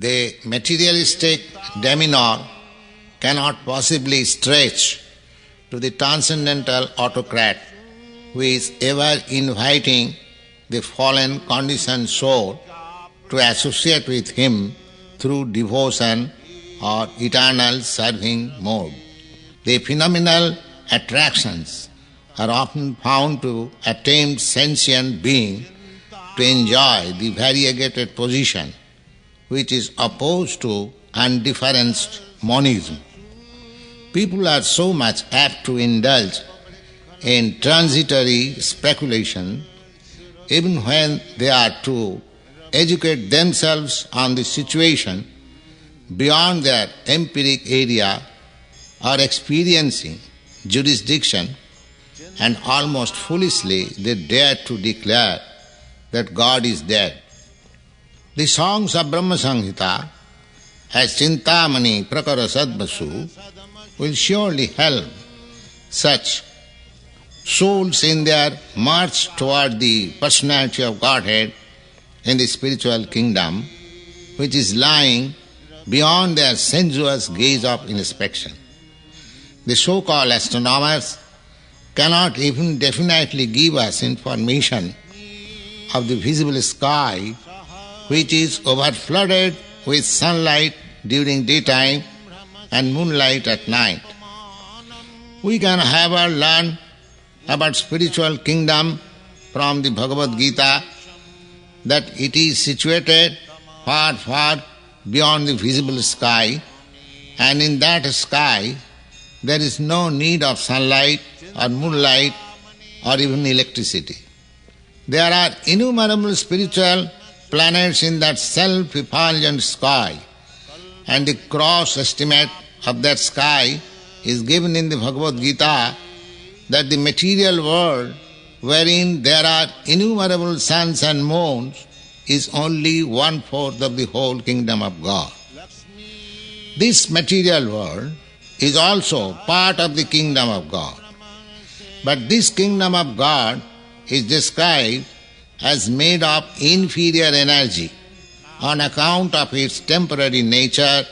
The materialistic demeanor cannot possibly stretch to the transcendental autocrat who is ever inviting the fallen conditioned soul to associate with him through devotion or eternal serving mode. The phenomenal attractions are often found to attempt sentient being to enjoy the variegated position which is opposed to undifferenced monism. People are so much apt to indulge in transitory speculation even when they are to educate themselves on the situation beyond their empiric area or experiencing jurisdiction, and almost foolishly they dare to declare that God is dead. The songs of Brahma Samhita as Cintamani Prakara Sadvasu will surely help such souls in their march toward the personality of Godhead in the spiritual kingdom, which is lying beyond their sensuous gaze of inspection. The so-called astronomers cannot even definitely give us information of the visible sky, which is overflooded with sunlight during daytime and moonlight at night. We can however learn about spiritual kingdom from the Bhagavad Gita that it is situated far, far beyond the visible sky, and in that sky there is no need of sunlight or moonlight or even electricity. There are innumerable spiritual planets in that self-effulgent sky, and the gross estimate of that sky is given in the Bhagavad Gita that the material world, wherein there are innumerable suns and moons, is only 1/4 of the whole kingdom of God. This material world is also part of the kingdom of God. But this kingdom of God is described as made of inferior energy on account of its temporary nature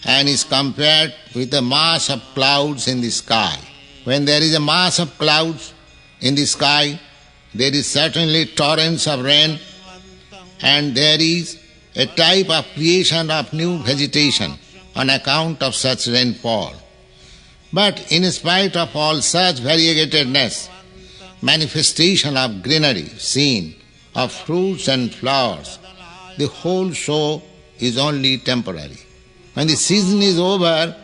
and is compared with a mass of clouds in the sky. When there is a mass of clouds in the sky, there is certainly torrents of rain, and there is a type of creation of new vegetation on account of such rainfall. But in spite of all such variegatedness, manifestation of greenery seen, of fruits and flowers, the whole show is only temporary. When the season is over,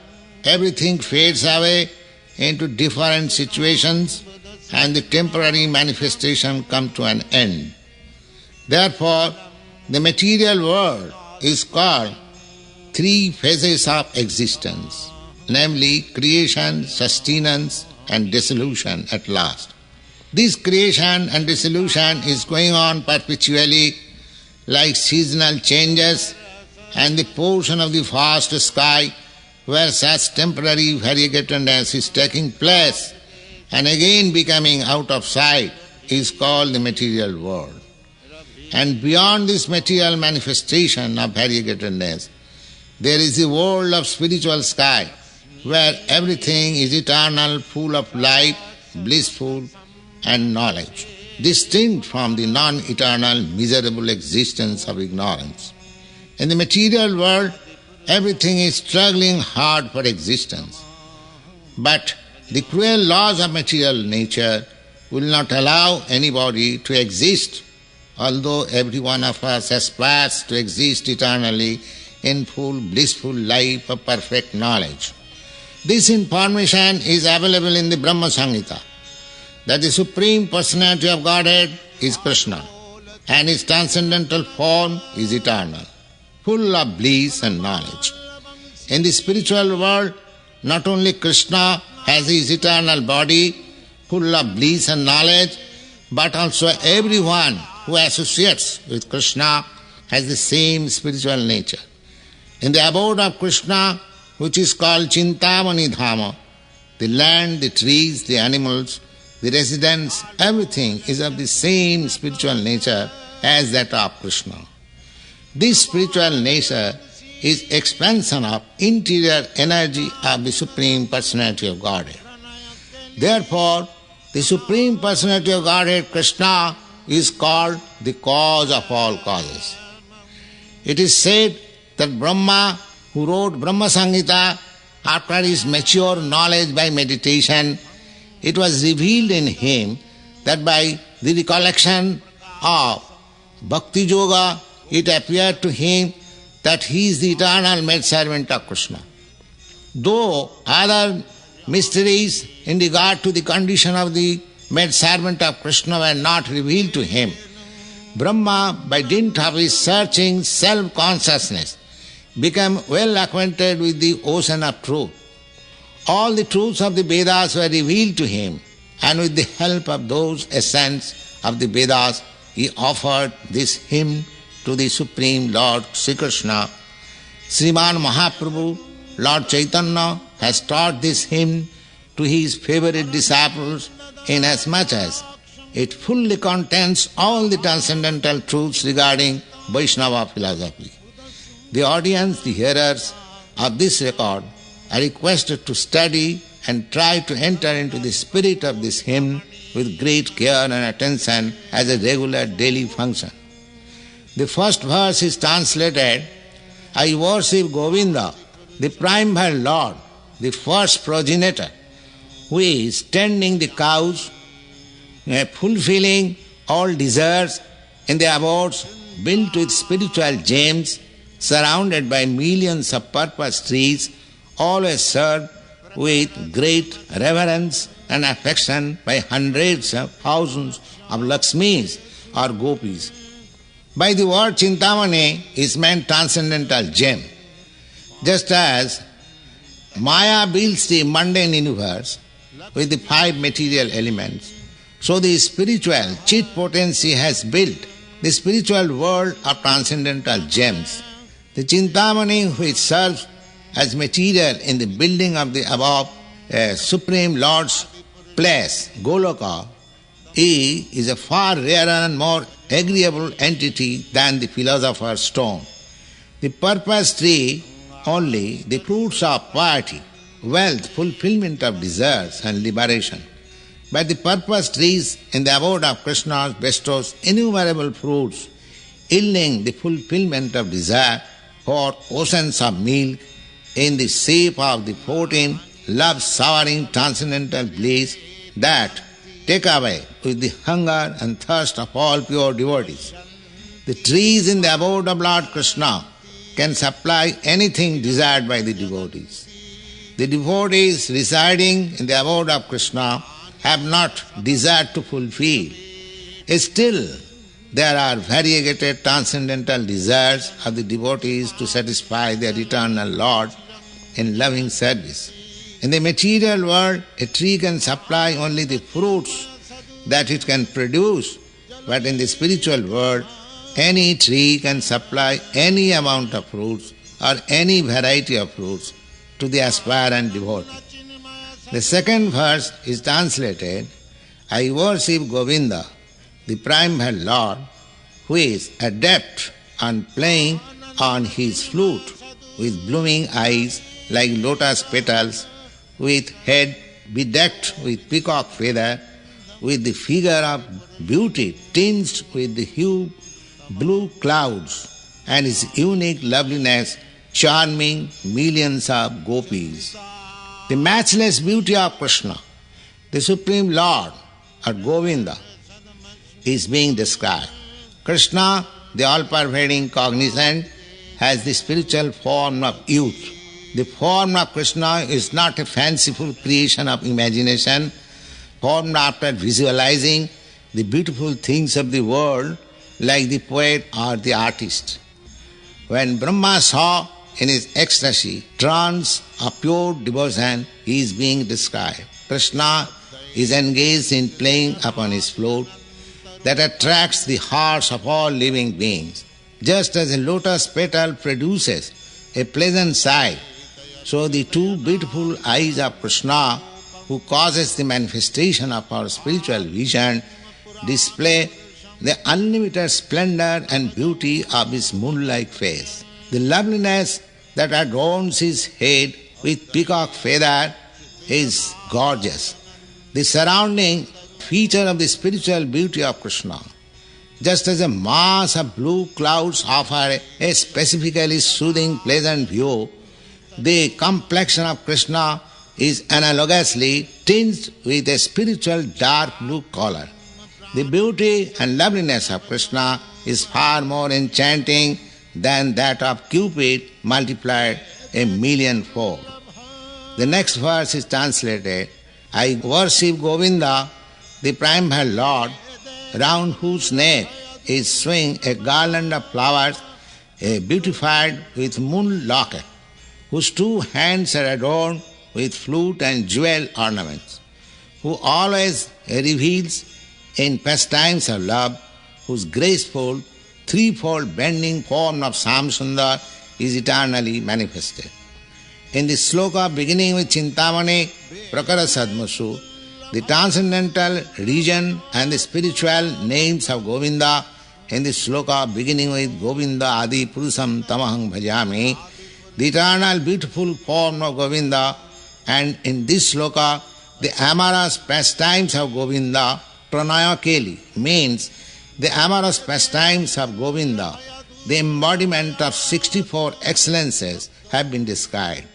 everything fades away into different situations and the temporary manifestation comes to an end. Therefore, the material world is called three phases of existence, namely creation, sustenance and dissolution at last. This creation and dissolution is going on perpetually like seasonal changes, and the portion of the vast sky where such temporary variegatedness is taking place and again becoming out of sight is called the material world. And beyond this material manifestation of variegatedness, there is a world of spiritual sky where everything is eternal, full of light, blissful and knowledge, distinct from the non-eternal, miserable existence of ignorance. In the material world, everything is struggling hard for existence. But the cruel laws of material nature will not allow anybody to exist, although every one of us aspires to exist eternally in full blissful life of perfect knowledge. This information is available in the Brahma Samhita, that the Supreme Personality of Godhead is Krishna, and His transcendental form is eternal, full of bliss and knowledge. In the spiritual world, not only Krishna has his eternal body, full of bliss and knowledge, but also everyone who associates with Krishna has the same spiritual nature. In the abode of Krishna, which is called Cintamani Dhama, the land, the trees, the animals, the residents, everything is of the same spiritual nature as that of Krishna. This spiritual nature is expansion of interior energy of the Supreme Personality of Godhead. Therefore, the Supreme Personality of Godhead, Krishna, is called the cause of all causes. It is said that Brahma, who wrote Brahma Samhita, after his mature knowledge by meditation, it was revealed in him that by the recollection of Bhakti Yoga, it appeared to him that he is the eternal maidservant of Krishna. Though other mysteries in regard to the condition of the maidservant of Krishna were not revealed to him, Brahma, by dint of his searching self-consciousness, became well acquainted with the ocean of truth. All the truths of the Vedas were revealed to him, and with the help of those essence of the Vedas, he offered this hymn to the Supreme Lord Sri Krishna. Sriman Mahaprabhu, Lord Chaitanya, has taught this hymn to his favorite disciples inasmuch as it fully contains all the transcendental truths regarding Vaishnava philosophy. The audience, the hearers of this record, are requested to study and try to enter into the spirit of this hymn with great care and attention as a regular daily function. The first verse is translated, I worship Govinda, the primeval Lord, the first progenitor, who is tending the cows, fulfilling all desires in the abodes built with spiritual gems, surrounded by millions of purpose trees, always served with great reverence and affection by hundreds of thousands of Lakshmis or Gopis. By the word Cintamani is meant transcendental gem. Just as Maya builds the mundane universe with the 5 material elements, so the spiritual chit potency has built the spiritual world of transcendental gems. The Cintamani, which serves as material in the building of the above Supreme Lord's place, Goloka, is a far rarer and more agreeable entity than the philosopher's stone. The purpose tree only the fruits of piety, wealth, fulfillment of desires and liberation. But the purpose trees in the abode of Krishna bestows innumerable fruits, yielding the fulfillment of desire for oceans of milk in the shape of the 14 love-souring transcendental bliss that take away with the hunger and thirst of all pure devotees. The trees in the abode of Lord Krishna can supply anything desired by the devotees. The devotees residing in the abode of Krishna have not desired to fulfill. Still, there are variegated transcendental desires of the devotees to satisfy their eternal Lord in loving service. In the material world, a tree can supply only the fruits that it can produce, but in the spiritual world, any tree can supply any amount of fruits or any variety of fruits to the aspirant devotee. The second verse is translated, I worship Govinda, the primeval Lord, who is adept on playing on his flute with blooming eyes like lotus petals, with head bedecked with peacock feather, with the figure of beauty tinged with the hue blue clouds, and his unique loveliness charming millions of gopis. The matchless beauty of Krishna, the Supreme Lord, or Govinda, is being described. Krishna, the all-pervading cognizant, has the spiritual form of youth. The form of Krishna is not a fanciful creation of imagination, formed after visualizing the beautiful things of the world like the poet or the artist. When Brahma saw in his ecstasy trance of pure devotion, he is being described. Krishna is engaged in playing upon his flute that attracts the hearts of all living beings. Just as a lotus petal produces a pleasant sight, so the two beautiful eyes of Krishna, who causes the manifestation of our spiritual vision, display the unlimited splendor and beauty of his moon-like face. The loveliness that adorns his head with peacock feather is gorgeous. The surrounding feature of the spiritual beauty of Krishna. Just as a mass of blue clouds offer a specifically soothing, pleasant view, the complexion of Krishna is analogously tinged with a spiritual dark blue color. The beauty and loveliness of Krishna is far more enchanting than that of Cupid multiplied 1,000,000-fold. The next verse is translated, I worship Govinda, the primeval Lord, round whose neck is swing a garland of flowers, beautified with moon locket, whose 2 hands are adorned with flute and jewel ornaments, who always reveals in pastimes of love, whose graceful, threefold bending form of Samsundar is eternally manifested. In the sloka beginning with Cintamani, Prakara Sadmasu, the transcendental region and the spiritual names of Govinda, in the sloka beginning with Govinda Adi Purusam Tamahang Bhajami, the eternal beautiful form of Govinda, and in this sloka, the amorous pastimes of Govinda, Pranaya Keli, means the amorous pastimes of Govinda, the embodiment of 64 excellences have been described.